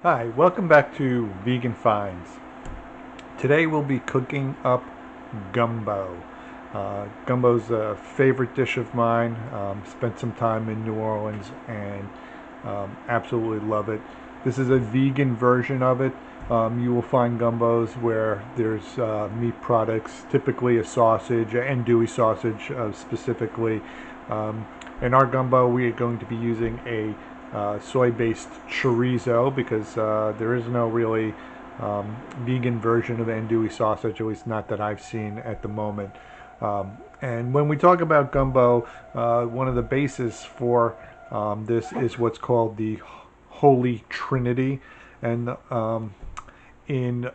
Hi, welcome back to Vegan Finds. Today we'll be cooking up gumbo. Gumbo's a favorite dish of mine. Spent some time in New Orleans and absolutely love it. This is a vegan version of it. You will find gumbos where there's meat products, typically a sausage, andouille sausage specifically. Um, in our gumbo, we are going to be using a soy-based chorizo because there is no really vegan version of andouille sausage, at least not that I've seen at the moment. And when we talk about gumbo, one of the bases for this is what's called the Holy Trinity. And in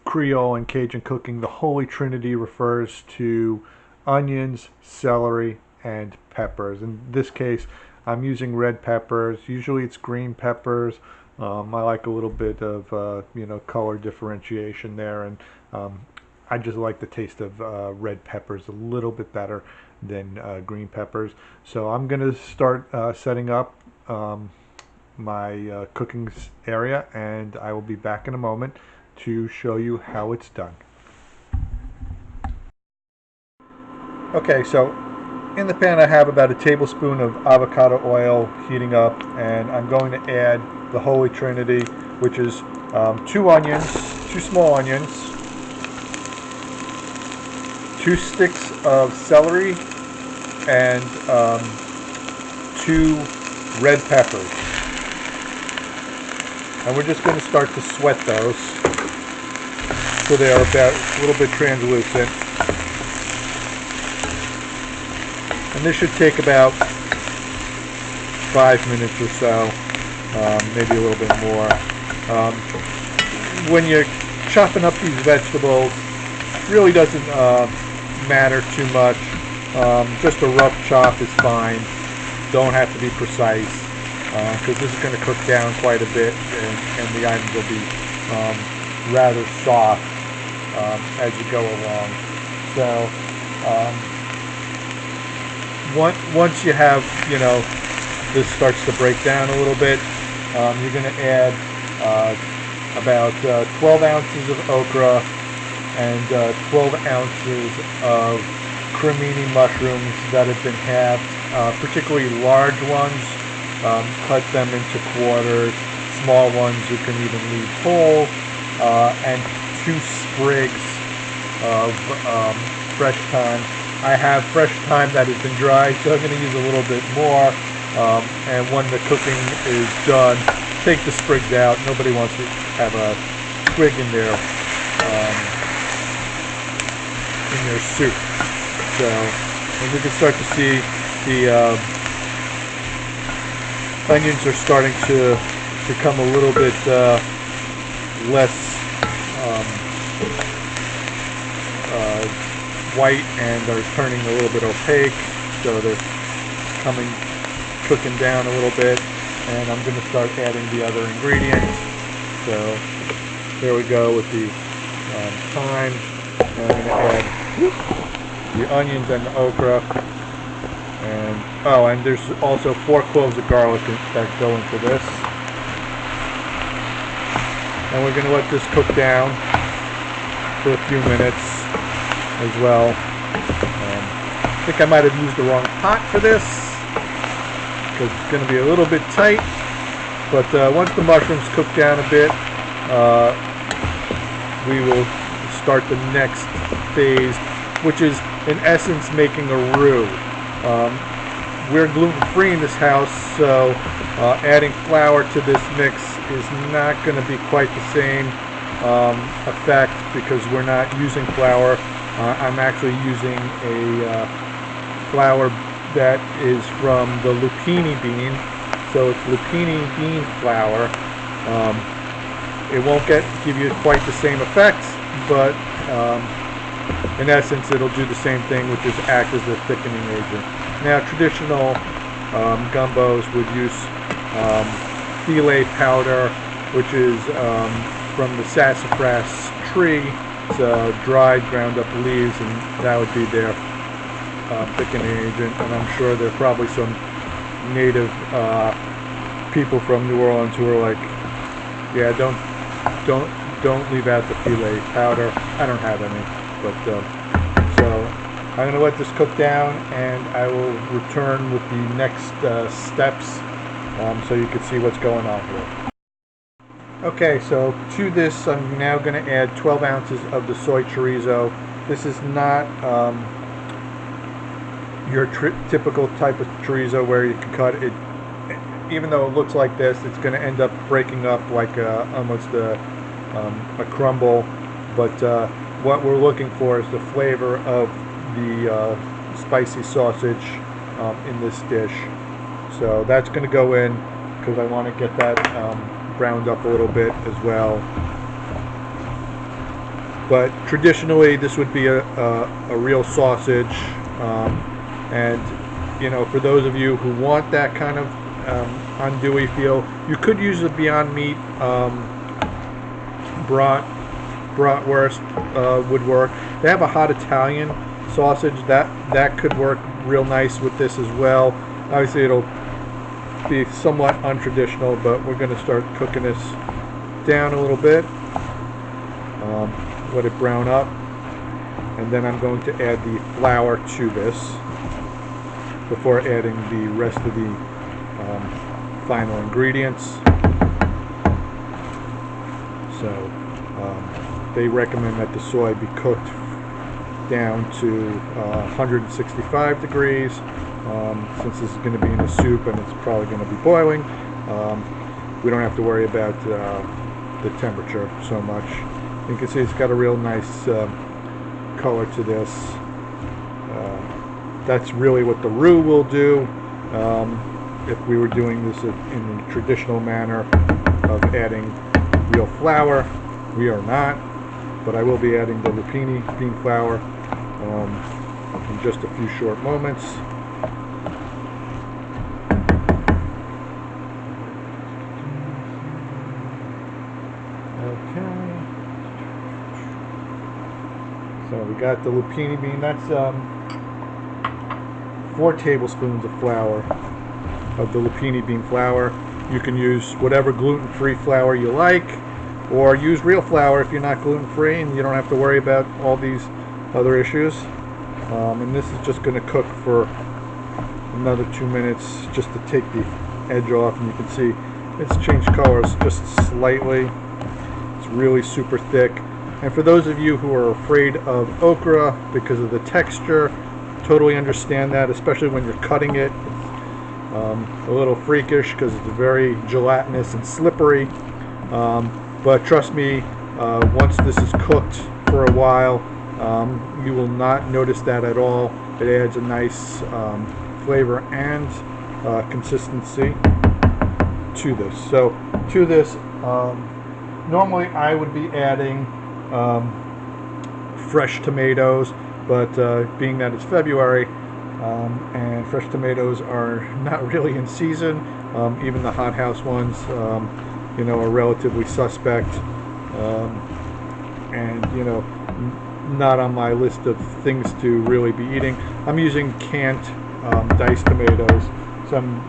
Creole and Cajun cooking, the Holy Trinity refers to onions, celery, and peppers. In this case, I'm using red peppers. Usually it's green peppers. I like a little bit of color differentiation there, and I just like the taste of red peppers a little bit better than green peppers. So I'm going to start setting up my cooking area, and I will be back in a moment to show you how it's done. Okay, so in the pan I have about a tablespoon of avocado oil heating up, and I'm going to add the Holy Trinity, which is two small onions, 2 sticks of celery, and 2 red peppers. And we're just going to start to sweat those so they are about a little bit translucent. And this should take about 5 minutes or so, maybe a little bit more. When you're chopping up these vegetables, it really doesn't matter too much. Just a rough chop is fine. Don't have to be precise, because this is going to cook down quite a bit, and the items will be rather soft as you go along. So once you have, this starts to break down a little bit, you're going to add about 12 ounces of okra and 12 ounces of cremini mushrooms that have been halved, particularly large ones. Cut them into quarters. Small ones you can even leave whole, and 2 sprigs of fresh thyme. I have fresh thyme that has been dried, so I'm going to use a little bit more. And when the cooking is done, take the sprigs out. Nobody wants to have a twig in their soup. So, and you can start to see the onions are starting to become a little bit less white, and are turning a little bit opaque, so they're cooking down a little bit, and I'm going to start adding the other ingredients. So there we go with the thyme, and I'm going to add the onions and the okra, and there's also 4 cloves of garlic that go into this, and we're going to let this cook down for a few minutes as well. I think I might have used the wrong pot for this because it's going to be a little bit tight, but once the mushrooms cook down a bit, we will start the next phase, which is in essence making a roux. We're gluten-free in this house, so adding flour to this mix is not going to be quite the same effect because we're not using flour. I'm actually using a flour that is from the lupini bean, so it's lupini bean flour. It won't give you quite the same effects, but in essence it'll do the same thing, which is act as a thickening agent. Now traditional gumbos would use filet powder, which is from the sassafras tree. It's dried, ground up leaves, and that would be their thickening agent. And I'm sure there are probably some native people from New Orleans who are like, Yeah, don't leave out the filet powder. I don't have any, but so I'm going to let this cook down, and I will return with the next steps, so you can see what's going on here. Okay, so to this I'm now going to add 12 ounces of the soy chorizo. This is not your typical type of chorizo where you can cut it. Even though it looks like this, it's going to end up breaking up like almost a crumble. But what we're looking for is the flavor of the spicy sausage in this dish. So that's going to go in because I want to get that browned up a little bit as well. But traditionally this would be a real sausage, and you know, for those of you who want that kind of andouille feel, you could use the Beyond Meat bratwurst would work. They have a hot Italian sausage that could work real nice with this as well. Obviously it'll be somewhat untraditional, but we're going to start cooking this down a little bit, let it brown up, and then I'm going to add the flour to this before adding the rest of the final ingredients. So they recommend that the soy be cooked down to 165 degrees. Since this is going to be in a soup and it's probably going to be boiling, we don't have to worry about the temperature so much. You can see it's got a real nice color to this. That's really what the roux will do. If we were doing this in the traditional manner of adding real flour, we are not, but I will be adding the lupini bean flour in just a few short moments. Okay, so we got the lupini bean. That's 4 tablespoons of flour, of the lupini bean flour. You can use whatever gluten-free flour you like, or use real flour if you're not gluten-free and you don't have to worry about all these other issues. And this is just going to cook for another 2 minutes just to take the edge off, and you can see it's changed colors just slightly. It's really super thick. And for those of you who are afraid of okra because of the texture, totally understand that, especially when you're cutting it. It's a little freakish because it's very gelatinous and slippery. But trust me, once this is cooked for a while, you will not notice that at all. It adds a nice flavor and consistency to this. So to this, normally I would be adding fresh tomatoes, but being that it's February and fresh tomatoes are not really in season, even the hothouse ones, you know, are relatively suspect, and you know, not on my list of things to really be eating. I'm using canned diced tomatoes, so I'm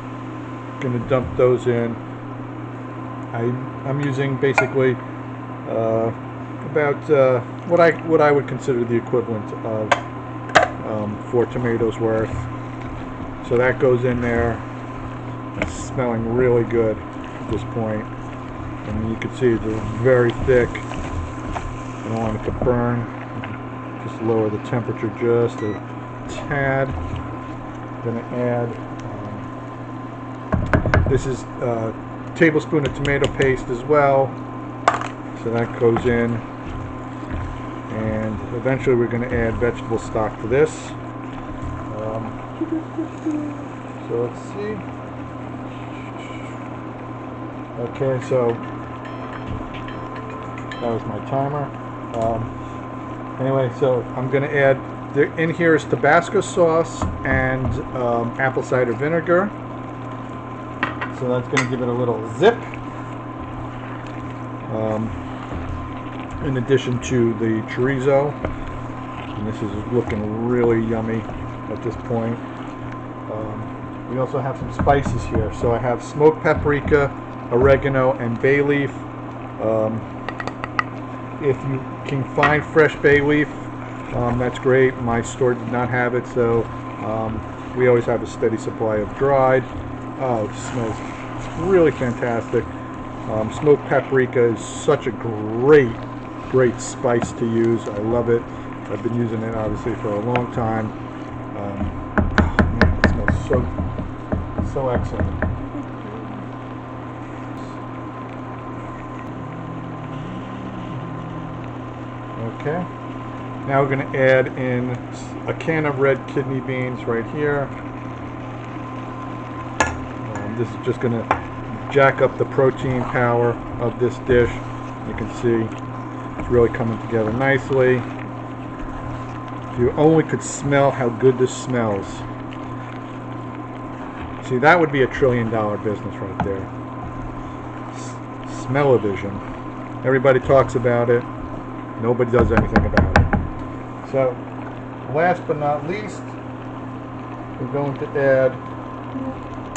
going to dump those in. I'm using basically about what I would consider the equivalent of 4 tomatoes worth. So that goes in there. It's smelling really good at this point. And you can see it's very thick. I don't want it to burn. Just lower the temperature just a tad. I'm going to add, this is a tablespoon of tomato paste as well. So that goes in. And eventually we're going to add vegetable stock to this. So let's see. Okay, so that was my timer. Anyway, so I'm going to add, in here is Tabasco sauce and apple cider vinegar. So that's going to give it a little zip. In addition to the chorizo. And this is looking really yummy at this point. We also have some spices here. So I have smoked paprika, oregano, and bay leaf. If you can find fresh bay leaf, that's great. My store did not have it, so we always have a steady supply of dried. Oh, it smells really fantastic. Smoked paprika is such a great spice to use. I love it. I've been using it obviously for a long time. Man, it smells so excellent. Okay. Now we're going to add in a can of red kidney beans right here. This is just going to jack up the protein power of this dish. You can see it's really coming together nicely. If you only could smell how good this smells. See, that would be $1 trillion business right there. Smell-o-vision. Everybody talks about it. Nobody does anything about it. So, last but not least, we're going to add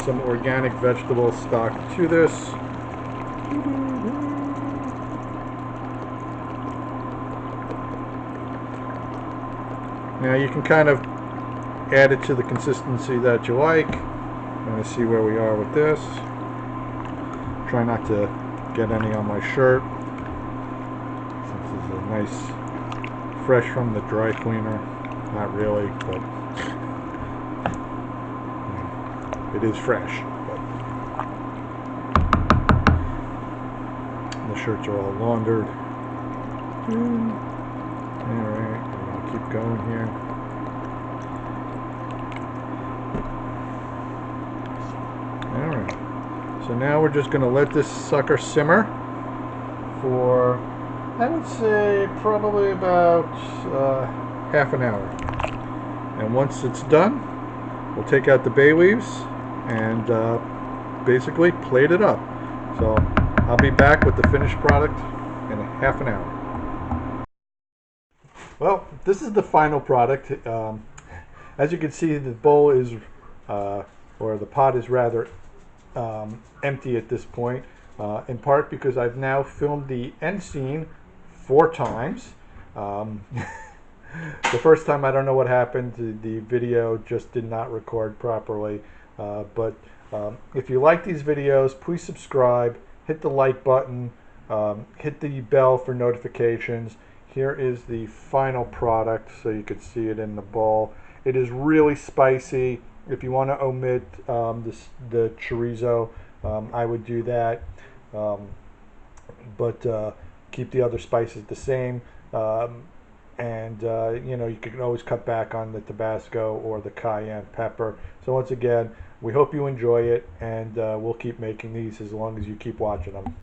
some organic vegetable stock to this. Now you can kind of add it to the consistency that you like. I'm going to see where we are with this. Try not to get any on my shirt, since this is a nice fresh from the dry cleaner. Not really, but it is fresh. But the shirts are all laundered. Alright, I'm going to keep going here. Alright, so now we're just going to let this sucker simmer for, I would say, probably about half an hour. And once it's done, we'll take out the bay leaves and basically plate it up. So I'll be back with the finished product in half an hour. Well, this is the final product. As you can see, the bowl is, or the pot is rather empty at this point, in part because I've now filmed the end scene 4 times. The first time, I don't know what happened. The video just did not record properly. But if you like these videos, please subscribe, hit the like button, hit the bell for notifications. Here is the final product, so you can see it in the bowl. It is really spicy. If you want to omit the chorizo, I would do that. But keep the other spices the same. And you know, you can always cut back on the tabasco or the cayenne pepper. So once again, we hope you enjoy it, and we'll keep making these as long as you keep watching them.